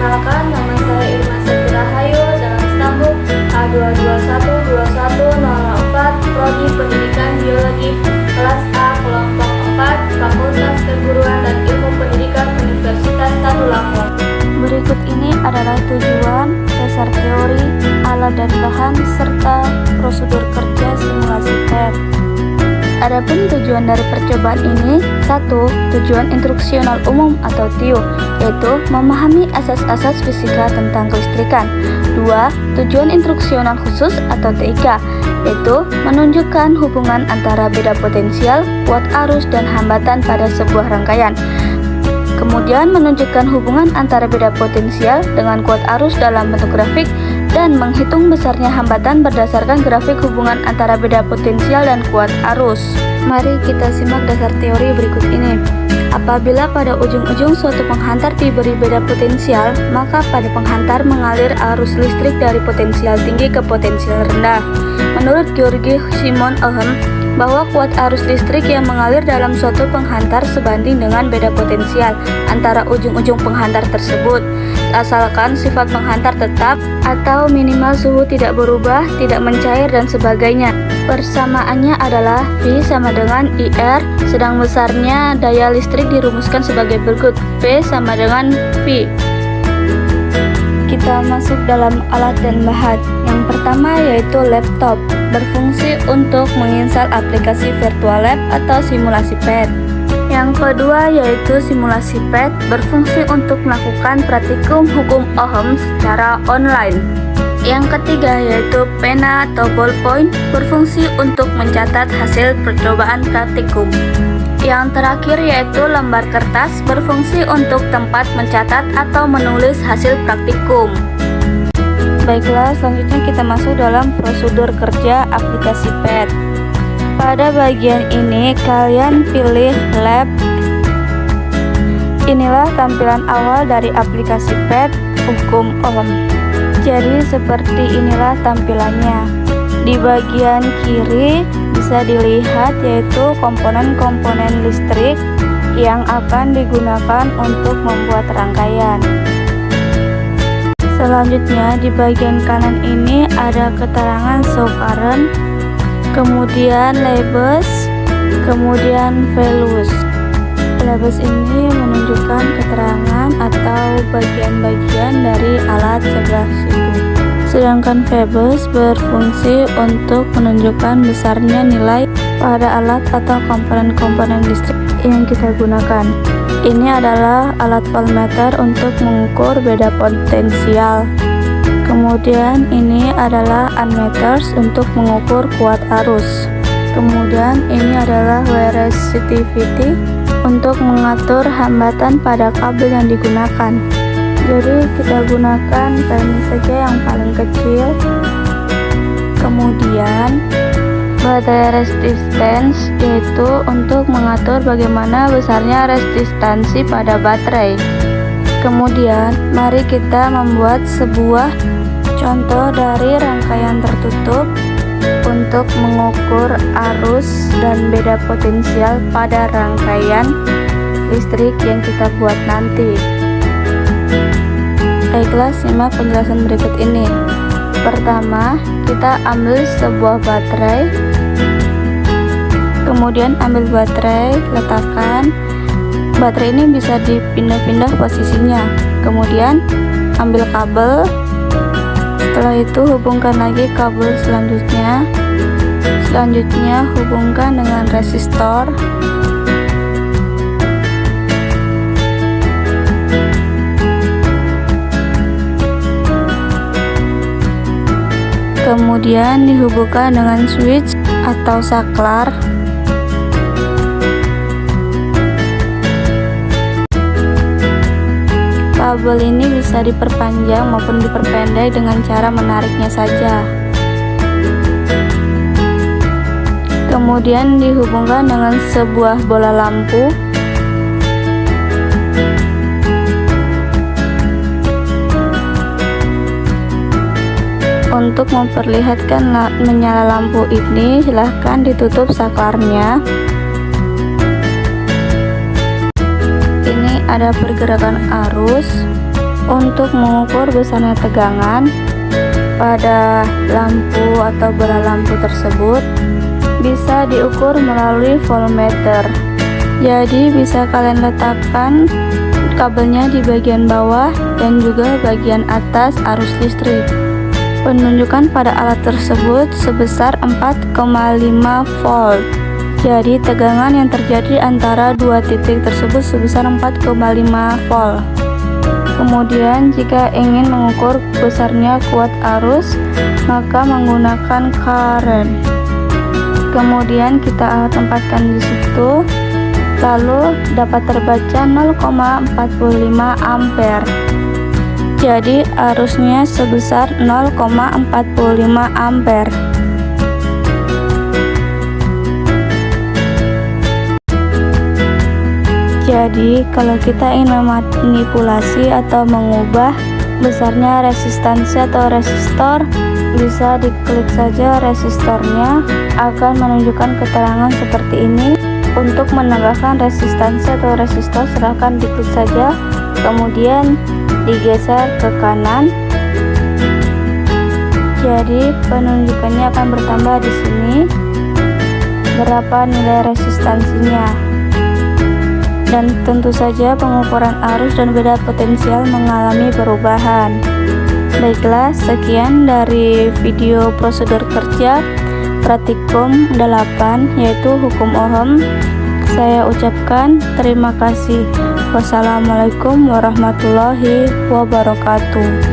Perkenalkan, nama saya Irma Septi Rahayu dengan stambuk A2212104, Prodi Pendidikan Biologi, kelas A, kelompok 4, Fakultas Keguruan dan Ilmu Pendidikan Universitas Tadulako. Berikut ini adalah tujuan, dasar teori, alat dan bahan, serta prosedur kerja simulasi PET. Adapun tujuan dari percobaan ini, 1. Tujuan instruksional umum atau TIU, yaitu memahami asas-asas fisika tentang kelistrikan. 2. Tujuan instruksional khusus atau TIK, yaitu menunjukkan hubungan antara beda potensial, kuat arus, dan hambatan pada sebuah rangkaian. Kemudian menunjukkan hubungan antara beda potensial dengan kuat arus dalam bentuk grafik dan menghitung besarnya hambatan berdasarkan grafik hubungan antara beda potensial dan kuat arus. Mari kita simak dasar teori berikut ini. Apabila pada ujung-ujung suatu penghantar diberi beda potensial, maka pada penghantar mengalir arus listrik dari potensial tinggi ke potensial rendah. Menurut Georgi Simon Ohm, bahwa kuat arus listrik yang mengalir dalam suatu penghantar sebanding dengan beda potensial antara ujung-ujung penghantar tersebut, asalkan sifat penghantar tetap atau minimal suhu tidak berubah, tidak mencair, dan sebagainya. Persamaannya adalah V sama dengan IR, sedang besarnya daya listrik dirumuskan sebagai berikut: P sama dengan V. Kita masuk dalam alat dan bahan. Yang pertama yaitu laptop, berfungsi untuk menginstal aplikasi virtual lab atau simulasi PET. Yang kedua yaitu simulasi PET, berfungsi untuk melakukan praktikum hukum Ohm secara online. Yang ketiga yaitu pena atau ballpoint, berfungsi untuk mencatat hasil percobaan praktikum. Yang terakhir yaitu lembar kertas, berfungsi untuk tempat mencatat atau menulis hasil praktikum. Baiklah, selanjutnya kita masuk dalam prosedur kerja aplikasi PET. Pada bagian ini kalian pilih lab. Inilah tampilan awal dari aplikasi PET hukum Ohm. Jadi seperti inilah tampilannya. Di bagian kiri bisa dilihat yaitu komponen-komponen listrik yang akan digunakan untuk membuat rangkaian. Selanjutnya di bagian kanan ini ada keterangan show current, kemudian labels, kemudian values. Labels ini menunjukkan keterangan atau bagian-bagian dari alat sebelah situ. Sedangkan values berfungsi untuk menunjukkan besarnya nilai pada alat atau komponen-komponen listrik yang kita gunakan. Ini adalah alat voltmeter untuk mengukur beda potensial. Kemudian ini adalah ammeters untuk mengukur kuat arus. Kemudian ini adalah wire resistivity untuk mengatur hambatan pada kabel yang digunakan. Jadi kita gunakan ini saja yang paling kecil. Kemudian baterai resistance, yaitu untuk mengatur bagaimana besarnya resistansi pada baterai. Kemudian mari kita membuat sebuah contoh dari rangkaian tertutup untuk mengukur arus dan beda potensial pada rangkaian listrik yang kita buat nanti. Baiklah, simak penjelasan berikut ini. Pertama, kita ambil sebuah baterai, kemudian ambil baterai, letakkan. Baterai ini bisa dipindah-pindah posisinya. Kemudian ambil kabel. Setelah itu hubungkan lagi kabel selanjutnya. Selanjutnya hubungkan dengan resistor. Kemudian dihubungkan dengan switch atau saklar. Kabel ini bisa diperpanjang maupun diperpendek dengan cara menariknya saja. Kemudian dihubungkan dengan sebuah bola lampu. Untuk memperlihatkan menyala lampu ini, silahkan ditutup saklarnya. Ini ada pergerakan arus. Untuk mengukur besarnya tegangan pada lampu atau bola lampu tersebut bisa diukur melalui voltmeter. Jadi bisa kalian letakkan kabelnya di bagian bawah dan juga bagian atas arus listrik. Penunjukan pada alat tersebut sebesar 4,5 volt. Jadi tegangan yang terjadi antara dua titik tersebut sebesar 4,5 volt. Kemudian jika ingin mengukur besarnya kuat arus, maka menggunakan current. Kemudian kita tempatkan di situ, lalu dapat terbaca 0,45 ampere. Jadi arusnya sebesar 0,45 ampere. Jadi kalau kita ingin memanipulasi atau mengubah besarnya resistansi atau resistor, bisa diklik saja resistornya, akan menunjukkan keterangan seperti ini. Untuk menambahkan resistansi atau resistor, silahkan diklik saja, kemudian digeser ke kanan. Jadi penunjukannya akan bertambah di sini berapa nilai resistansinya. Dan tentu saja pengukuran arus dan beda potensial mengalami perubahan. Baiklah, sekian dari video prosedur kerja praktikum 8 yaitu hukum Ohm. Saya ucapkan terima kasih. Wassalamualaikum warahmatullahi wabarakatuh.